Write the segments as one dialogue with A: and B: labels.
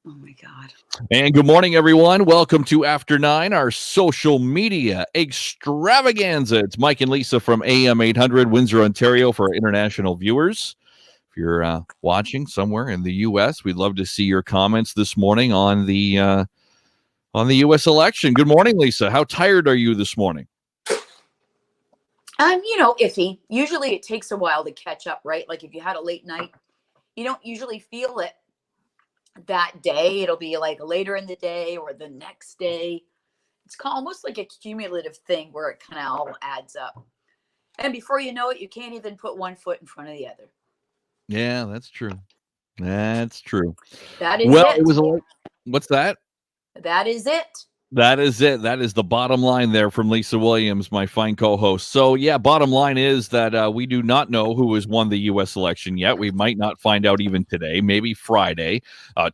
A: Oh my God.
B: And good morning, everyone. Welcome to After 9, our social media extravaganza. It's Mike and Lisa from AM800, Windsor, Ontario, for our international viewers. If you're watching somewhere in the U.S., we'd love to see your comments this morning on the U.S. election. Good morning, Lisa. How tired are you this morning?
A: Iffy. Usually it takes a while to catch up, right? Like if you had a late night, you don't usually feel it that day. It'll be like later in the day or the next day. It's almost like a cumulative thing where it kind of all adds up. And before you know it, you can't even put one foot in front of the other.
B: Yeah, that's true. That's true.
A: That is
B: Well, it
A: it.
B: was a what's that?
A: That is it.
B: That is it. That is the bottom line there from Lisa Williams, my fine co-host. So, yeah, bottom line is that we do not know who has won the U.S. election yet. We might not find out even today, maybe Friday.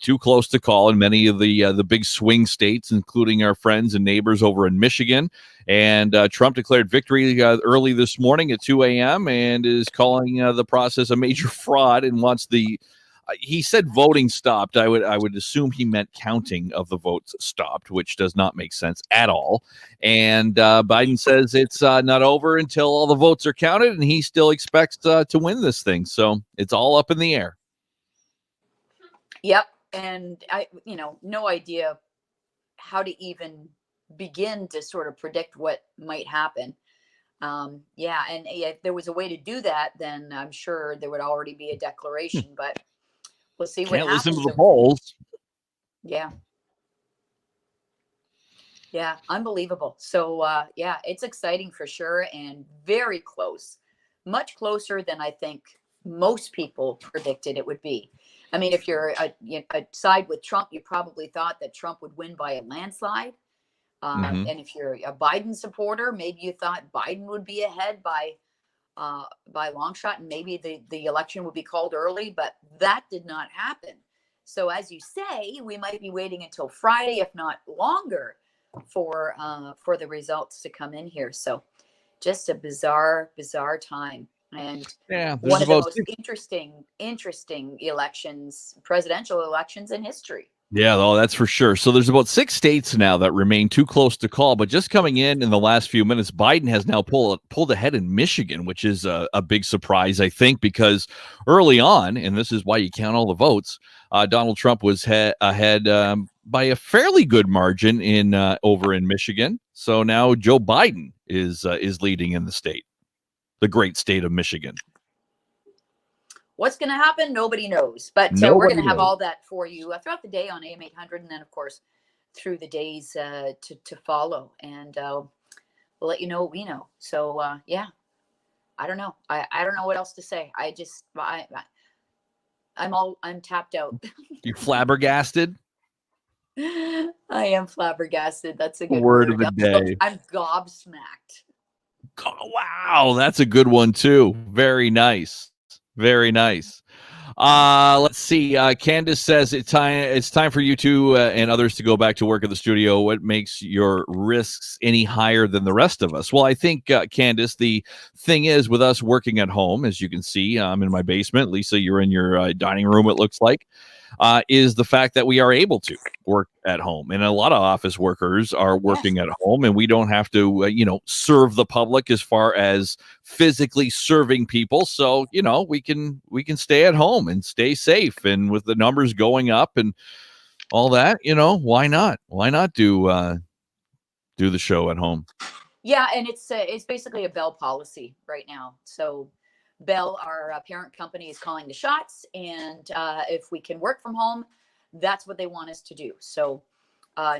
B: Too close to call in many of the big swing states, including our friends and neighbors over in Michigan. And Trump declared victory early this morning at 2 a.m. and is calling the process a major fraud and wants the he said voting stopped. I would assume he meant counting of the votes stopped, which does not make sense at all. And Biden says it's not over until all the votes are counted, and he still expects to win this thing. So it's all up in the air.
A: Yep. And no idea how to even begin to sort of predict what might happen. And if there was a way to do that, then I'm sure there would already be a declaration, but we'll see what
B: Can't listen to
A: happens.
B: the polls.
A: Yeah. Yeah. Unbelievable. So, it's exciting for sure and very close, much closer than I think most people predicted it would be. I mean, if you're a side with Trump, you probably thought that Trump would win by a landslide. And if you're a Biden supporter, maybe you thought Biden would be ahead by long shot, and maybe the election would be called early, but that did not happen. So as you say, we might be waiting until Friday, if not longer, for the results to come in here. So just a bizarre time, and
B: Yeah, there's
A: one of the
B: about
A: most interesting elections, presidential elections in history.
B: Yeah, oh, that's for sure. So there's about 6 states now that remain too close to call, but just coming in the last few minutes, Biden has now pulled ahead in Michigan, which is a big surprise, I think, because early on, and this is why you count all the votes, Donald Trump was ahead by a fairly good margin in over in Michigan. So now Joe Biden is leading in the state, the great state of Michigan.
A: What's going to happen? Nobody knows. But we're going to have all that for you throughout the day on AM800, and then, of course, through the days to follow. And we'll let you know what we know. So, I don't know. I don't know what else to say. I'm tapped out.
B: You flabbergasted?
A: I am flabbergasted. That's a good
B: Word
A: word.
B: of the day.
A: I'm gobsmacked.
B: Oh, wow, that's a good one too. Very nice. Very nice. Let's see. Candace says it's time for you two and others to go back to work at the studio. What makes your risks any higher than the rest of us? Well, I think, Candace, the thing is with us working at home, as you can see, I'm in my basement. Lisa, you're in your dining room, it looks like, is the fact that we are able to work at home. And a lot of office workers are working at home, and we don't have to, serve the public as far as physically serving people. So, we can stay at home and stay safe. And with the numbers going up and all that, why not? Why not do the show at home?
A: Yeah, and it's basically a Bell policy right now. So Bell, our parent company, is calling the shots, and if we can work from home, that's what they want us to do. So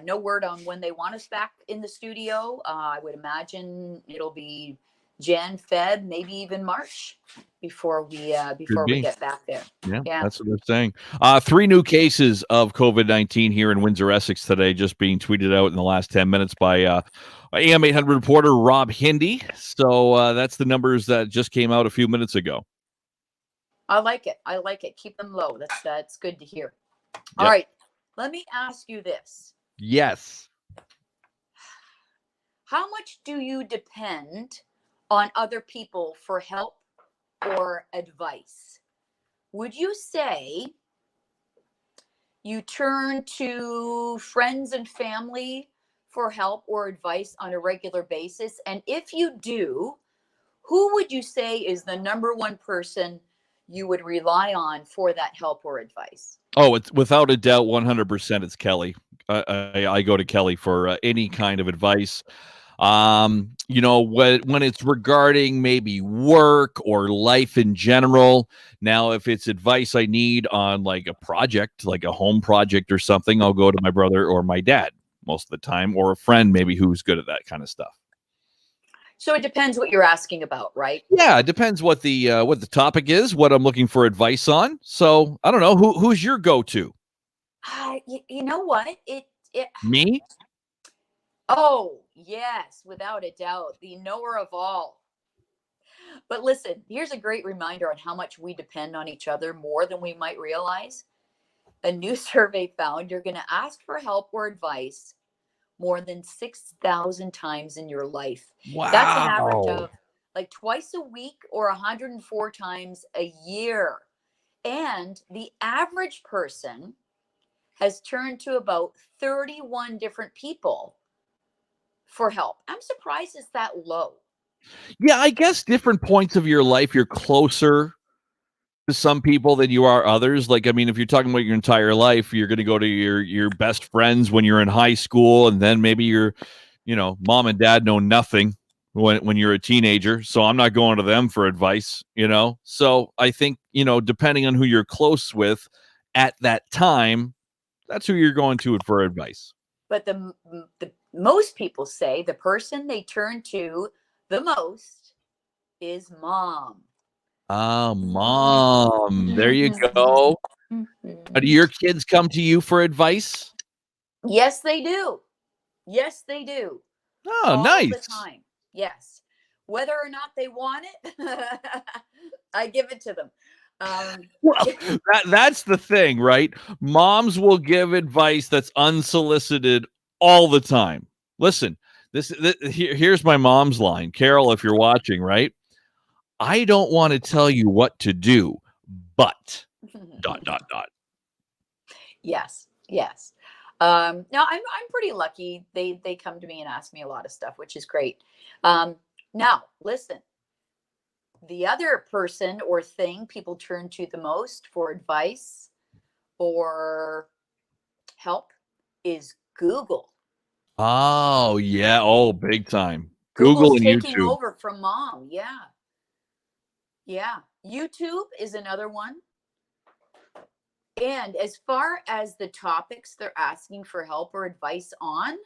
A: no word on when they want us back in the studio. I would imagine it'll be Jan, Feb, maybe even March before we get back there.
B: Yeah, that's what they're saying. 3 new cases of COVID-19 here in Windsor, Essex today, just being tweeted out in the last 10 minutes by AM800 reporter Rob Hindy. So that's the numbers that just came out a few minutes ago.
A: I like it. Keep them low. That's good to hear. All right. Let me ask you this.
B: Yes.
A: How much do you depend on other people for help or advice? Would you say You turn to friends and family for help or advice on a regular basis? And if you do, who would you say is the number one person you would rely on for that help or advice?
B: Oh, it's without a doubt, 100%. It's Kelly. I go to Kelly for any kind of advice. When it's regarding maybe work or life in general. Now, if it's advice I need on like a project, like a home project or something, I'll go to my brother or my dad most of the time, or a friend maybe who's good at that kind of stuff.
A: So it depends what you're asking about, right?
B: Yeah, it depends what the topic is, what I'm looking for advice on. So I don't know who's your go-to.
A: You know what? It
B: Me?
A: Oh, yes, without a doubt, the knower of all. But listen, here's a great reminder on how much we depend on each other more than we might realize. A new survey found you're going to ask for help or advice more than 6,000 times in your life. That's an average
B: Wow.
A: of like twice a week or 104 times a year. And the average person has turned to about 31 different people for help. I'm surprised it's that low.
B: Yeah, I guess different points of your life, you're closer to some people than you are others. Like, I mean, if you're talking about your entire life, you're going to go to your best friends when you're in high school, and then maybe your, mom and dad know nothing when you're a teenager. So I'm not going to them for advice. So I think depending on who you're close with at that time, that's who you're going to for advice.
A: But the most people say the person they turn to the most is mom.
B: Mom. There you go. Do your kids come to you for advice?
A: Yes, they do. Yes, they do.
B: Oh,
A: All the
B: nice.
A: time. Yes. Whether or not they want it, I give it to them.
B: Well, that's the thing, right? Moms will give advice that's unsolicited all the time. Listen, here's my mom's line. Carol, if you're watching, right? I don't want to tell you what to do, but ...
A: Yes, yes. Now I'm pretty lucky. They come to me and ask me a lot of stuff, which is great. Now listen, the other person or thing people turn to the most for advice or help is Google.
B: Oh, yeah. Oh, big time. Google
A: Google's
B: and
A: taking
B: YouTube.
A: over from mom. Yeah. Yeah. YouTube is another one. And as far as the topics they're asking for help or advice on,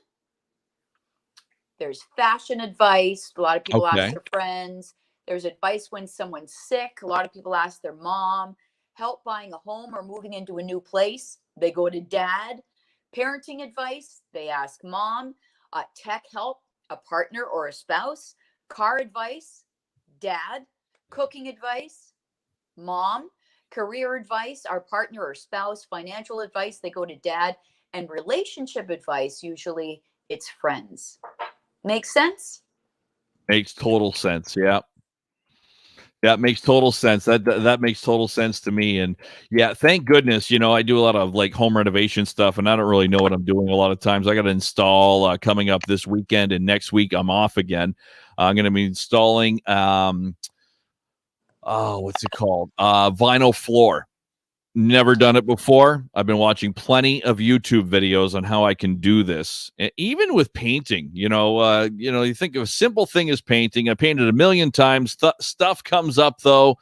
A: there's fashion advice. A lot of people ask
B: Okay.
A: their friends. There's advice when someone's sick. A lot of people ask their mom. Help buying a home or moving into a new place. They go to dad. Parenting advice. They ask mom. Tech help, a partner or a spouse. Car advice, dad. Cooking advice, mom. Career advice, our partner or spouse. Financial advice, they go to dad. And relationship advice, usually it's friends. Make sense?
B: Makes total sense. Yeah. That makes total sense. That makes total sense to me. And yeah, thank goodness, I do a lot of like home renovation stuff, and I don't really know what I'm doing a lot of times. I got to install coming up this weekend, and next week I'm off again. I'm going to be installing what's it called? Vinyl floor. Never done it before. I've been watching plenty of YouTube videos on how I can do this. Even with painting, you think of a simple thing as painting. I painted a million times. Stuff comes up though,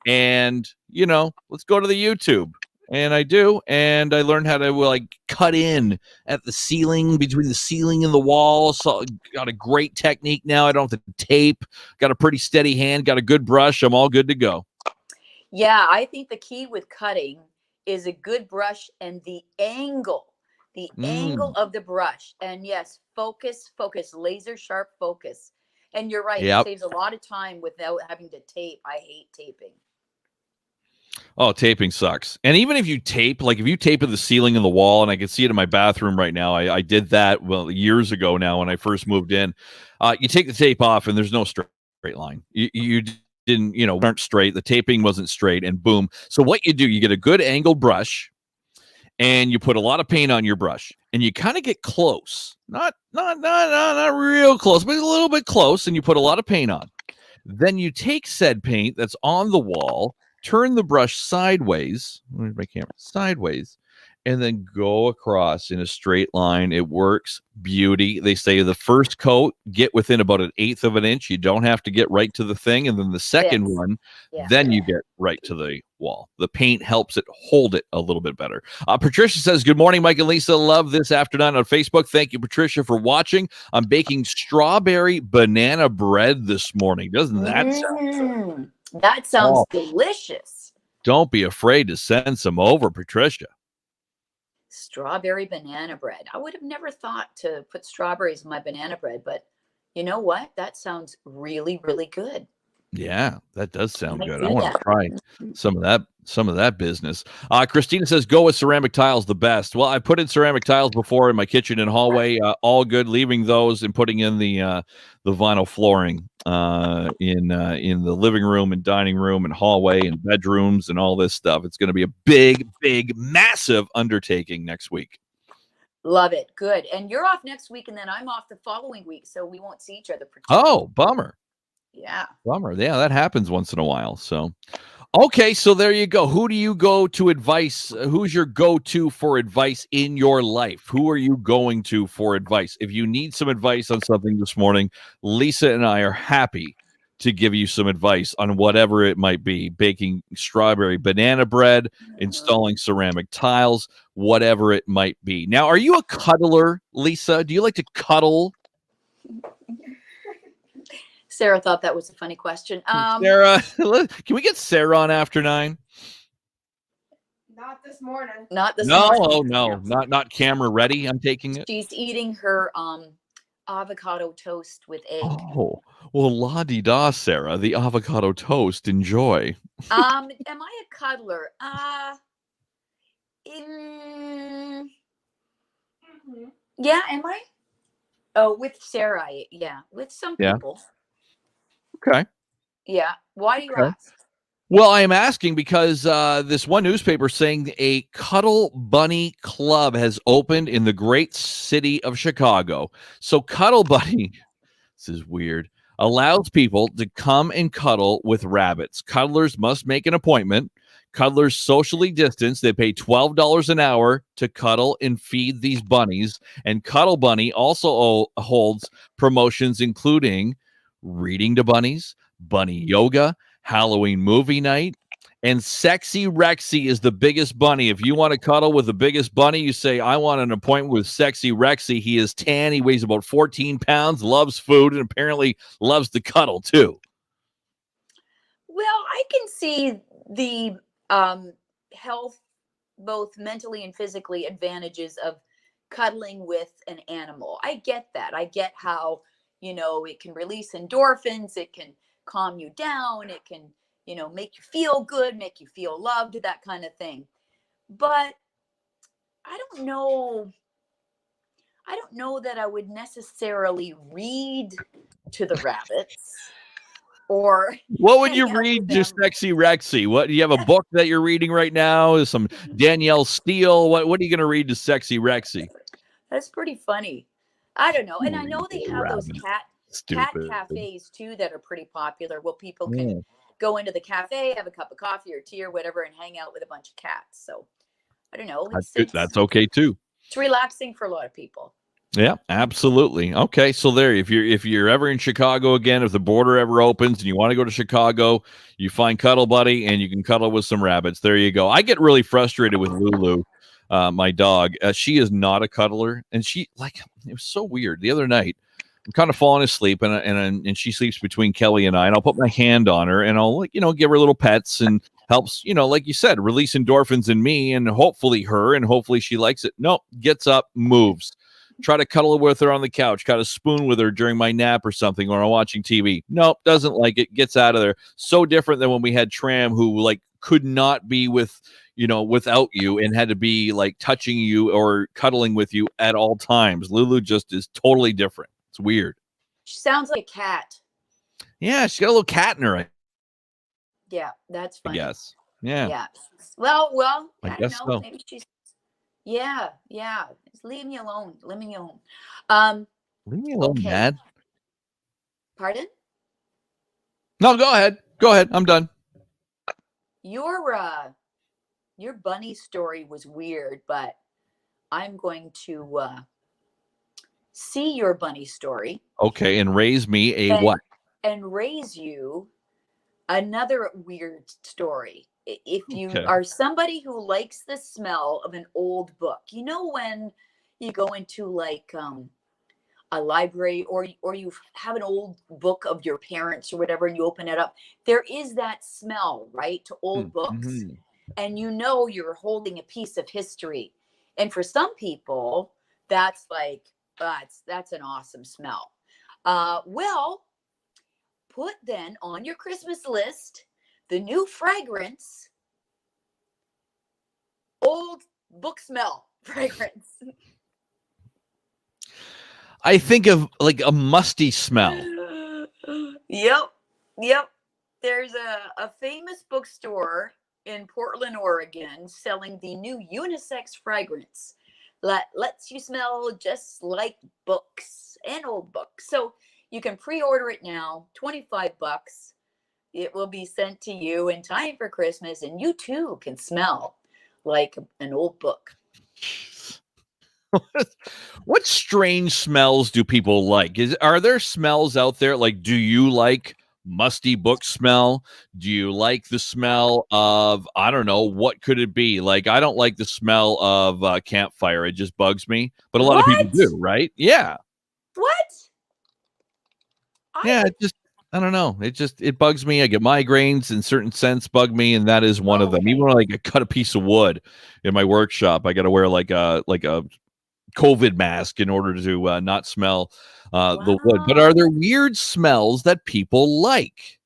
B: and let's go to the YouTube. And I do, and I learned how to like cut in at the ceiling, between the ceiling and the wall. So got a great technique now. I don't have to tape. Got a pretty steady hand. Got a good brush. I'm all good to go.
A: Yeah, I think the key with cutting is a good brush and the angle
B: Mm.
A: of the brush. And yes, focus, laser sharp focus. And you're right, it
B: Yep.
A: saves a lot of time without having to tape. I hate taping.
B: Oh, taping sucks. And even if you tape, like if you tape at the ceiling and the wall, and I can see it in my bathroom right now. I did that years ago now when I first moved in. You take the tape off and there's no straight line. You didn't, weren't straight. The taping wasn't straight, and boom. So what you do, you get a good angled brush, and you put a lot of paint on your brush, and you kind of get close, not real close, but a little bit close, and you put a lot of paint on. Then you take said paint that's on the wall, turn the brush sideways. Where's my camera? Sideways. And then go across in a straight line. It works. Beauty. They say the first coat, get within about 1/8 of an inch. You don't have to get right to the thing. And then the second one, then you get right to the wall. The paint helps it hold it a little bit better. Patricia says, good morning, Mike and Lisa. Love this afternoon on Facebook. Thank you, Patricia, for watching. I'm baking strawberry banana bread this morning. Doesn't that sound good?
A: That sounds delicious.
B: Don't be afraid to send some over, Patricia.
A: Strawberry banana bread. I would have never thought to put strawberries in my banana bread, but you know what? That sounds really, really good.
B: Yeah, that does sound good. I want to try some of that business. Christina says, go with ceramic tiles the best. Well, I put in ceramic tiles before in my kitchen and hallway. All good, leaving those and putting in the vinyl flooring in the living room and dining room and hallway and bedrooms and all this stuff. It's going to be a big, massive undertaking next week.
A: Love it. Good. And you're off next week, and then I'm off the following week, so we won't see each other for 2 weeks.
B: Oh, bummer.
A: Yeah.
B: Bummer. Yeah, that happens once in a while. So, okay, so there you go. Who do you go to advice? Who's your go-to for advice in your life? Who are you going to for advice? If you need some advice on something this morning, Lisa and I are happy to give you some advice on whatever it might be. Baking strawberry banana bread, installing ceramic tiles, whatever it might be. Now, are you a cuddler, Lisa? Do you like to cuddle?
A: Sarah thought that was a funny question.
B: Sarah, can we get Sarah on after 9?
C: Not this morning.
A: Not this morning.
B: Oh no, not camera ready. I'm taking it.
A: She's eating her avocado toast with egg.
B: Oh, well, la-di-da, Sarah. The avocado toast. Enjoy.
A: Am I a cuddler? Yeah, am I? Oh, with Sarah, yeah. With some people.
B: Okay.
A: Yeah. Why do you ask?
B: Well, I am asking because this one newspaper saying a Cuddle Bunny Club has opened in the great city of Chicago. So Cuddle Bunny, this is weird, allows people to come and cuddle with rabbits. Cuddlers must make an appointment. Cuddlers socially distance. They pay $12 an hour to cuddle and feed these bunnies. And Cuddle Bunny also holds promotions including reading to bunnies, bunny yoga, Halloween movie night, and Sexy Rexy is the biggest bunny. If you want to cuddle with the biggest bunny, you say, I want an appointment with Sexy Rexy. He is tan. He weighs about 14 pounds, loves food, and apparently loves to cuddle too.
A: Well, I can see the health, both mentally and physically, advantages of cuddling with an animal. I get that. I get how, it can release endorphins. It can calm you down. It can, make you feel good, make you feel loved, that kind of thing. But I don't know that I would necessarily read to the rabbits. Or
B: what would you read to Sexy Rexy? What do you have a book that you're reading right now? Is some Danielle Steele? What are you going to read to Sexy Rexy?
A: That's pretty funny. I don't know. And I know they have those cat cafes too that are pretty popular. Well, people can go into the cafe, have a cup of coffee or tea or whatever, and hang out with a bunch of cats. So I don't know.
B: That's okay too.
A: It's relaxing for a lot of people.
B: Yeah, absolutely. Okay, so there, if you're ever in Chicago again, if the border ever opens and you want to go to Chicago, you find Cuddle Buddy and you can cuddle with some rabbits. There you go. I get really frustrated with Lulu, my dog. She is not a cuddler, and it was so weird. The other night, I'm kind of falling asleep, and she sleeps between Kelly and I, and I'll put my hand on her and I'll give her little pets and helps, like you said, release endorphins in me and hopefully her, and hopefully she likes it. Nope, gets up, moves. Try to cuddle with her on the couch, kind of spoon with her during my nap or something, or I'm watching TV. Nope, doesn't like it, gets out of there. So different than when we had Tram, who could not be without you and had to be touching you or cuddling with you at all times. Lulu just is totally different. It's weird.
A: She sounds like a cat.
B: Yeah, she's got a little cat in her.
A: Yeah, that's funny.
B: Yes. Yeah.
A: Yeah. Well, I
B: guess
A: don't know.
B: so.
A: Maybe she's Yeah, yeah. Just leave me alone. Leave me alone. Um,
B: Leave me alone,
A: okay.
B: Dad.
A: Pardon?
B: No, go ahead. Go ahead. I'm done.
A: Your your bunny story was weird, but I'm going to see your bunny story
B: Okay, and raise me a
A: and
B: what?
A: raise you another weird story. If you
B: Okay.
A: are somebody who likes the smell of an old book, you know when you go into like a library or you have an old book of your parents or whatever and you open it up, there is that smell, right, to old books,
B: Mm-hmm.
A: and you know you're holding a piece of history. And for some people, that's like that's an awesome smell. Well, put then on your Christmas list the new fragrance, old book smell fragrance.
B: I think of like a musty smell.
A: Yep. Yep. There's a famous bookstore in Portland, Oregon, selling the new unisex fragrance that lets you smell just like books and old books. So you can pre-order it now, $25. It will be sent to you in time for Christmas, and you too can smell like an old book.
B: What strange smells do people like? Are there smells out there? Like, do you like musty book smell? Do you like the smell of, I don't know, what could it be? Like, I don't like the smell of campfire. It just bugs me. But a lot of people
A: What?
B: do, right? Yeah.
A: What?
B: Yeah.
A: I
B: I don't know. It bugs me. I get migraines in certain sense bug me, and that is one of them. Even
A: okay.
B: when I cut a piece of wood in my workshop, I got to wear like a COVID mask in order to not smell the wood. But are
A: Wow.
B: there weird smells that people like?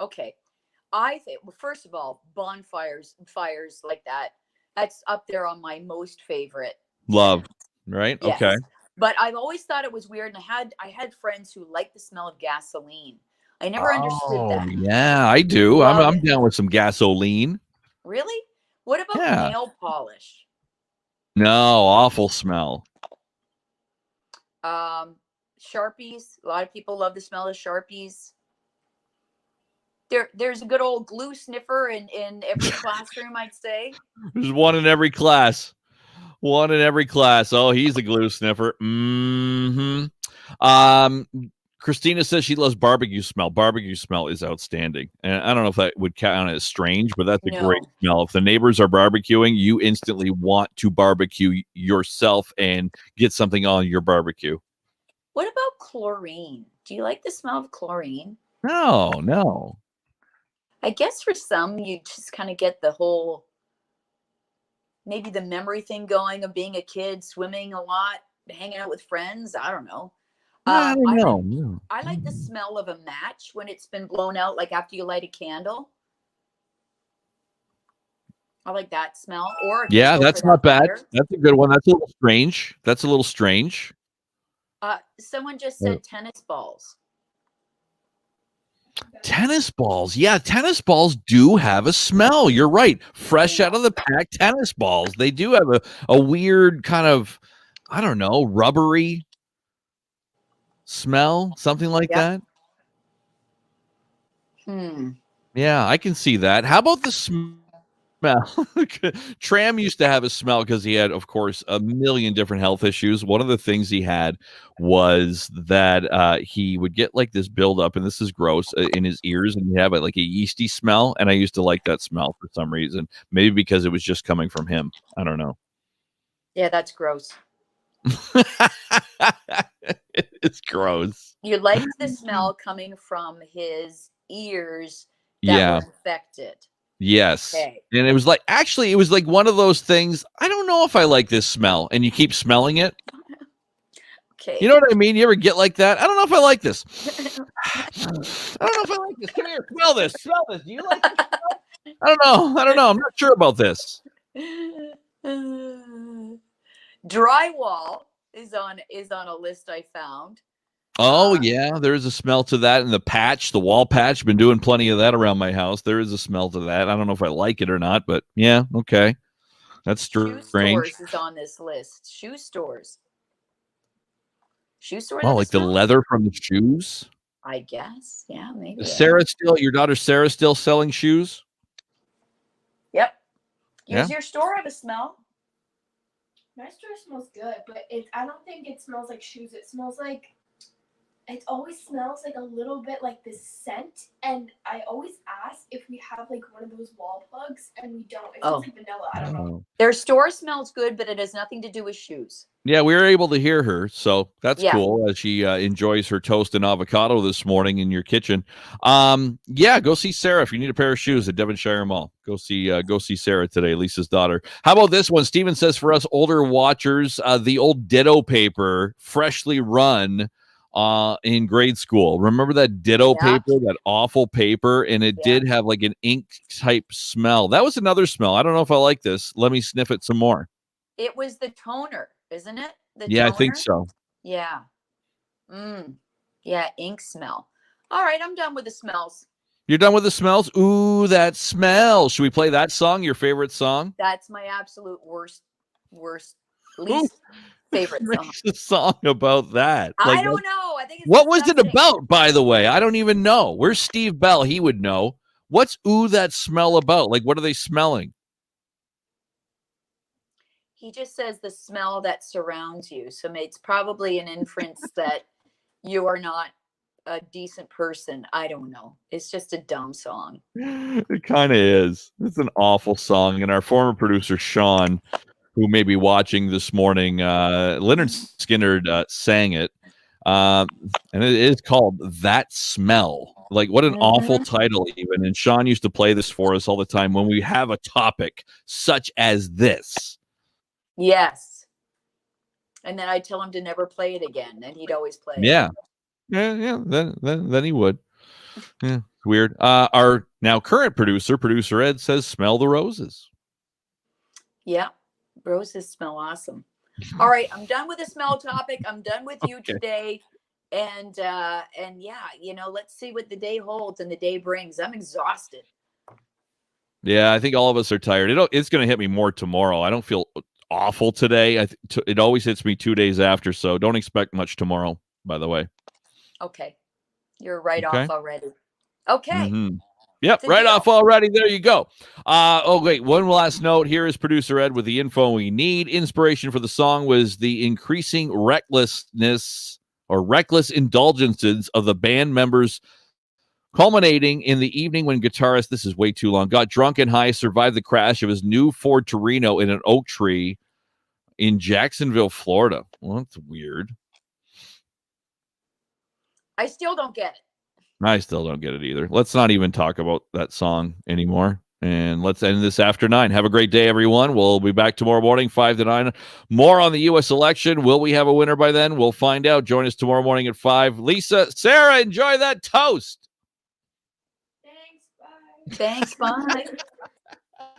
A: Okay. I think, well, first of all, fires like that, that's up there on my most favorite
B: Love,
A: scent.
B: right? Okay.
A: Yes. But I've always thought it was weird. And I had friends who liked the smell of gasoline. I never understood
B: Oh
A: that.
B: yeah, I do.
A: Love
B: I'm
A: it.
B: down with some gasoline.
A: Really? What about
B: Yeah.
A: nail polish?
B: No, awful smell.
A: Um, Sharpies. A lot of people love the smell of Sharpies. There's a good old glue sniffer in every classroom, I'd say.
B: There's one in every class. One in every class. Oh, he's a glue sniffer. Hmm. Um, Christina says she loves barbecue smell. Barbecue smell is outstanding. And I don't know if that would count as strange, but that's a great
A: No.
B: smell. If the neighbors are barbecuing, you instantly want to barbecue yourself and get something on your barbecue.
A: What about chlorine? Do you like the smell of chlorine?
B: No, no.
A: I guess for some, you just kind of get the whole, maybe the memory thing going of being a kid, swimming a lot, hanging out with friends. I don't know.
B: I don't
A: I like
B: know. No.
A: I like the smell of a match when it's been blown out, like after you light a candle. I like that smell. Or if you
B: Yeah,
A: go for
B: that's not
A: that
B: bad.
A: fire.
B: That's a good one. That's a little strange. That's a little strange.
A: Someone just
B: Uh,
A: said tennis balls.
B: Tennis balls. Yeah, tennis balls do have a smell. You're right. Fresh out
A: Yeah.
B: of the pack tennis balls. They do have a weird kind of, I don't know, rubbery smell, something like
A: Yep.
B: that.
A: Hmm.
B: Yeah, I can see that. How about the smell? Tram used to have a smell because he had, of course, a million different health issues. One of the things he had was that he would get like this buildup, and this is gross, in his ears, and he'd have like a yeasty smell. And I used to like that smell for some reason. Maybe because it was just coming from him. I don't know.
A: Yeah, that's gross.
B: It's gross.
A: You liked the smell coming from his ears that were
B: Yeah.
A: infected.
B: Yes.
A: Okay.
B: And it was like, actually, it was like one of those things. I don't know if I like this smell. And you keep smelling it.
A: Okay.
B: You know what I mean? You ever get like that? I don't know if I like this. I don't know if I like this. Come here, smell this. Smell this. Do you like this? I don't know. I don't know. I'm not sure about this.
A: Drywall is on a list I found.
B: Oh
A: Uh,
B: yeah, there is a smell to that. And the wall patch, been doing plenty of that around my house. There is a smell to that. I don't know if I like it or not, but yeah, okay. That's
A: Shoe
B: strange.
A: stores is on this list. Shoe stores. Shoe stores
B: Oh,
A: have a
B: like the
A: smell?
B: leather from the shoes.
A: I guess. Yeah, maybe.
B: Is
A: They are.
B: Sarah still, your daughter Sarah, still selling shoes?
A: Yep.
B: Yeah.
A: Does your store have a smell?
C: My store smells good, but I don't think it smells like shoes. It smells like, it always smells like a little bit like this scent. And I always ask if we have like one of those wall plugs, and we don't. It smells like vanilla. I don't know.
A: Their store smells good, but it has nothing to do with shoes.
B: Yeah, we were able to hear her, so that's
A: Yeah.
B: cool as she enjoys her toast and avocado this morning in your kitchen. Yeah, go see Sarah if you need a pair of shoes at Devonshire Mall. Go see Sarah today, Lisa's daughter. How about this one? Steven says for us older watchers, the old Ditto paper, freshly run in grade school. Remember that Ditto paper, that awful paper, and it did have like an ink type smell. That was another smell. I don't know if I like this. Let me sniff it some more.
A: It was the toner, isn't it?
B: Yeah, I think so.
A: Yeah. Yeah, ink smell. All right, I'm done with the smells.
B: You're done with the smells? Ooh, that smell. Should we play that song, your favorite song?
A: That's my absolute least favorite song.
B: The song about that.
A: I don't know. I think it's
B: what was it
A: disgusting.
B: about, by the way? I don't even know. Where's Steve Bell? He would know. What's ooh, that smell about? Like, what are they smelling?
A: He just says the smell that surrounds you. So it's probably an inference that you are not a decent person. I don't know. It's just a dumb song.
B: It kind of is. It's an awful song. And our former producer, Sean, who may be watching this morning, Leonard Skinner sang it. And it is called That Smell. Like, what an awful title, even. And Sean used to play this for us all the time when we have a topic such as this.
A: Yes. And then I'd tell him to never play it again, and he'd always play it.
B: Yeah. Then he would. Yeah, it's weird. Our now current producer Ed, says smell the roses.
A: Yeah. Roses smell awesome. All right, I'm done with the smell topic. I'm done with you today. And yeah, let's see what the day holds and the day brings. I'm exhausted.
B: Yeah, I think all of us are tired. It's going to hit me more tomorrow. I don't feel awful today. It always hits me 2 days after, so don't expect much tomorrow, by the way.
A: Okay. You're right off already. Okay.
B: Yep, right off already. There you go. Wait, one last note. Here is producer Ed with the info we need. Inspiration for the song was the increasing recklessness or reckless indulgences of the band members, culminating in the evening when guitarist, this is way too long, got drunk and high, survived the crash of his new Ford Torino in an oak tree in Jacksonville, Florida. Well, that's weird.
A: I still don't get it.
B: I still don't get it either. Let's not even talk about that song anymore. And let's end this after 9. Have a great day, everyone. We'll be back tomorrow morning, 5 to 9. More on the U.S. election. Will we have a winner by then? We'll find out. Join us tomorrow morning at 5. Lisa, Sarah, enjoy that toast.
C: Thanks, bye.
A: Thanks, bye.